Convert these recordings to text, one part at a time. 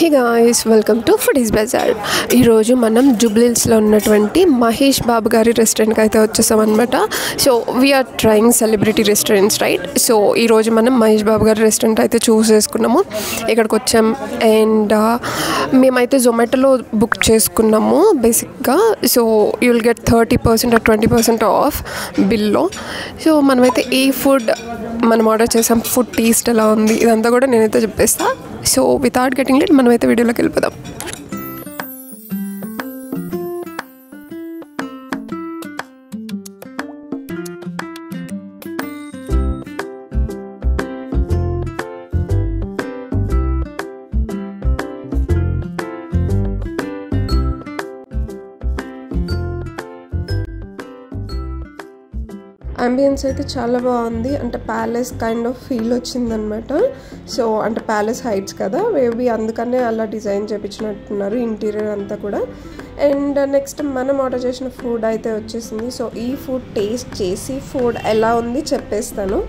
Hey guys, welcome to foodies bazaar. ఈరోజు మనం జూబ్లీహిల్స్లో ఉన్నటువంటి మహేష్ బాబు గారి రెస్టారెంట్కి అయితే వచ్చేసాం అనమాట. So we are trying celebrity restaurants, right? So ఈరోజు మనం మహేష్ బాబు గారి రెస్టారెంట్ అయితే చూస్ చేసుకున్నాము, ఇక్కడికి వచ్చాం. అండ్ మేమైతే జొమాటోలో బుక్ చేసుకున్నాము బేసిక్గా. So you will get 30% or 20% of బిల్లో. సో మనమైతే ఏ ఫుడ్ మనం ఆర్డర్ చేసాం, ఫుడ్ టేస్ట్ ఎలా ఉంది, ఇదంతా కూడా నేనైతే చెప్పేస్తాను. సో వితౌట్ గెటింగ్ లేట్ మనమైతే వీడియోలోకి వెళ్ళిపోదాం. అంబియన్స్ అయితే చాలా బాగుంది, అంటే ప్యాలెస్ కైండ్ ఆఫ్ ఫీల్ వచ్చిందనమాట. సో అంటే ప్యాలెస్ హైట్స్ కదా, మేబీ అందుకనే అలా డిజైన్ చేయించినట్టున్నారు ఇంటీరియర్ అంతా కూడా. అండ్ నెక్స్ట్ మనం ఆర్డర్ చేసిన ఫుడ్ అయితే వచ్చేసింది. సో ఈ ఫుడ్ టేస్ట్ చేసి ఫుడ్ ఎలా ఉంది చెప్పేస్తాను.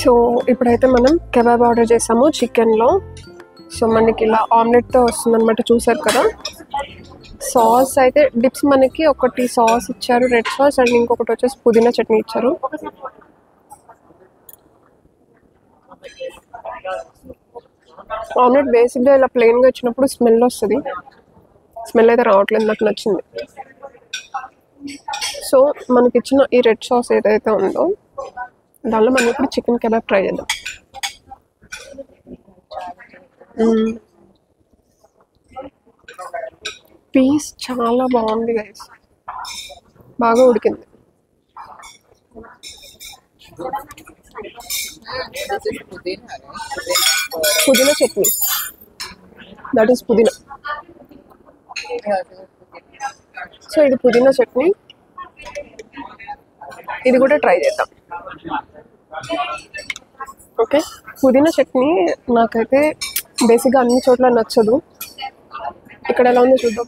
సో ఇప్పుడైతే మనం కెబాబ్ ఆర్డర్ చేసాము చికెన్లో. సో మనకి ఇలా ఆమ్లెట్తో వస్తుంది అనమాట, చూసారు కదా. సాస్ అయితే డిప్స్ మనకి ఒకటి సాస్ ఇచ్చారు, రెడ్ సాస్, అండ్ ఇంకొకటి వచ్చేసి పుదీనా చట్నీ ఇచ్చారు. ఆమ్లెట్ బేసిక్గా ఇలా ప్లెయిన్గా ఇచ్చినప్పుడు స్మెల్ వస్తుంది, స్మెల్ అయితే రావట్లేదు, నాకు నచ్చింది. సో మనకి ఇచ్చిన ఈ రెడ్ సాస్ ఏదైతే ఉందో దానిలో మనం ఇప్పుడు చికెన్ కెబాబ్ ట్రై చేద్దాం. పీస్ చాలా బాగుంది గైస్, బాగా ఉడికింది. పుదీనా చట్నీ, దట్ ఈస్ పుదీనా. సో ఇది పుదీనా చట్నీ, ఇది కూడా ట్రై చేద్దాం. ఓకే, పుదీనా చట్నీ నాకైతే బేసిక్గా అన్ని చోట్ల నచ్చదు, ఇక్కడ ఎలా ఉందో చూద్దాం.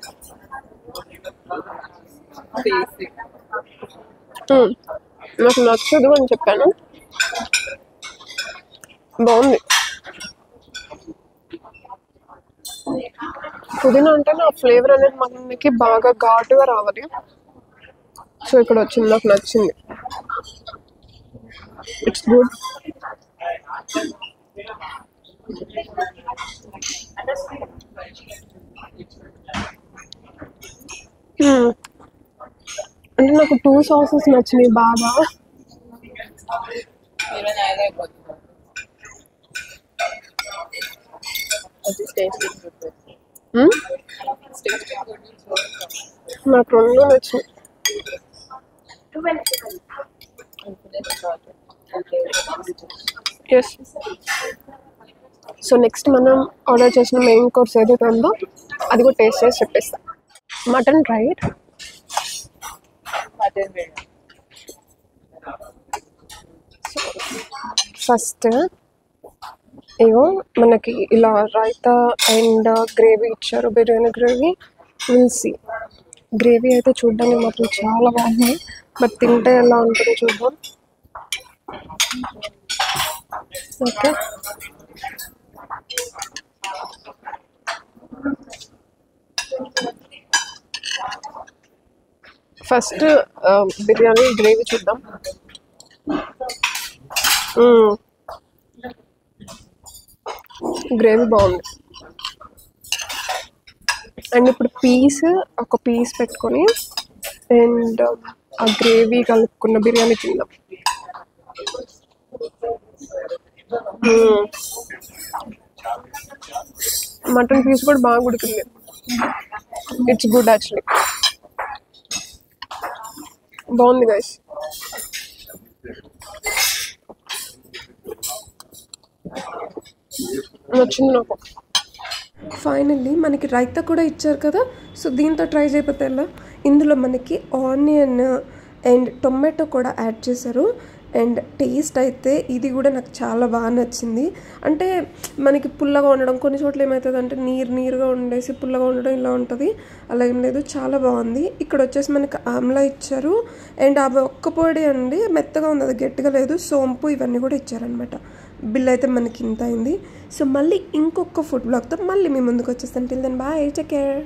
నాకు నచ్చదు అని చెప్పాను, బాగుంది. పుదీనా అంటేనే ఆ ఫ్లేవర్ అనేది మనకి బాగా ఘాటుగా రావాలి. సో ఇక్కడ వచ్చింది, నాకు నచ్చింది, ఇట్స్ గుడ్. అంటే నాకు 2 సాసెస్ నచ్చినాయి బాగా. నాకు 2 నచ్చినాయి. ఎస్. సో నెక్స్ట్ మనం ఆర్డర్ చేసిన మెయిన్ కోర్స్ ఏదైతే ఉందో అది కూడా టేస్ట్ చేసి చెప్పేస్తాం. మటన్ రైట్, ఫస్ట్ ఏమో మనకి ఇలా రైతా అండ్ గ్రేవీ ఇచ్చారు, బిర్యానీ గ్రేవీ. మిల్సీ గ్రేవీ అయితే చూడడానికి మాత్రం చాలా బాగుంది, బట్ తింటే ఎలా ఉంటుందో చూద్దాం. ఓకే, ఫస్ట్ బిర్యానీ గ్రేవీ చూద్దాం. గ్రేవీ బాగుంది. అండ్ ఇప్పుడు ఒక పీస్ పెట్టుకొని అండ్ ఆ గ్రేవీ కలుపుకున్న బిర్యానీ తిందాం. మటన్ పీస్ కూడా బాగా ఉడికింది, ఇట్స్ గుడ్ యాక్చువల్లీ, బాగుంది గైస్. నచ్చింది నాకు. ఫైనల్లీ మనకి రైతా కూడా ఇచ్చారు కదా, సో దీంతో ట్రై చేయకపోతే ఎలా. ఇందులో మనకి ఆనియన్ అండ్ టొమాటో కూడా యాడ్ చేశారు. అండ్ టేస్ట్ అయితే ఇది కూడా నాకు చాలా బాగా నచ్చింది. అంటే మనకి పుల్లగా ఉండడం, కొన్ని చోట్ల ఏమవుతుంది అంటే నీరుగా ఉండేసి పుల్లగా ఉండడం ఇలా ఉంటుంది. అలా ఏం లేదు, చాలా బాగుంది. ఇక్కడ వచ్చేసి మనకి ఆమ్లా ఇచ్చారు అండ్ అవి ఒక్క పొడి అండి, మెత్తగా ఉంది, అది గట్టిగా లేదు. సోంపు ఇవన్నీ కూడా ఇచ్చారనమాట. బిల్ అయితే మనకి ఇంత అయింది. సో మళ్ళీ ఇంకొక ఫుడ్ బ్లాగ్తో మళ్ళీ మీ ముందుకు వచ్చేస్తాను. Till then bye, take care.